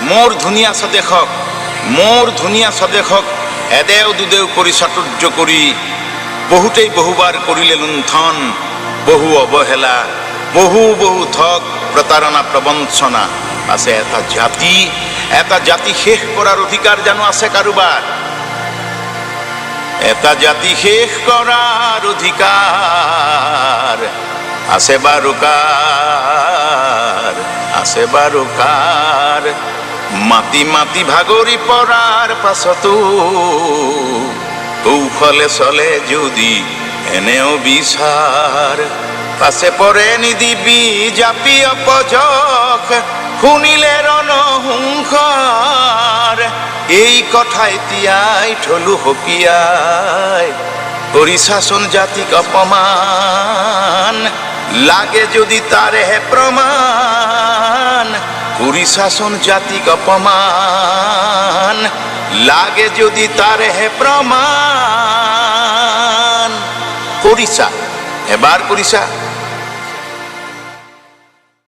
মোৰ ধুনীয়া স্বদেশক এদেও দুদেও কৰি চাতুৰ্য কৰি বহুতেই বহুবাৰ কৰিলে লুণ্ঠন, বহু অৱহেলা, বহু ঠগ প্ৰতাৰণা প্ৰবঞ্চনা। আছে এটা জাতি শেষ কৰাৰ অধিকাৰ জানো আছে কাৰোবাৰ? এটা জাতি শেষ কৰাৰ অধিকাৰ আছে বাৰু কাৰ? মাটি ভাগৰি পৰাৰ পাছতো কৌশলে চলে যদি এনেও বিচাৰ। পাছে পৰে নিদিবি জাপি অপজক, শুনিলে ৰণসংসাৰ। এই কথা এতিয়াই থলো সকীয়াই, কৰিছাচোন জাতিক অপমান। লাগে যদি তাৰেহে প্ৰমাণ, কৰিছাচোন জাতিক অপমান। লাগে যদি তাৰেহে প্ৰমাণ। কৰিছা, এবাৰ কৰিছা,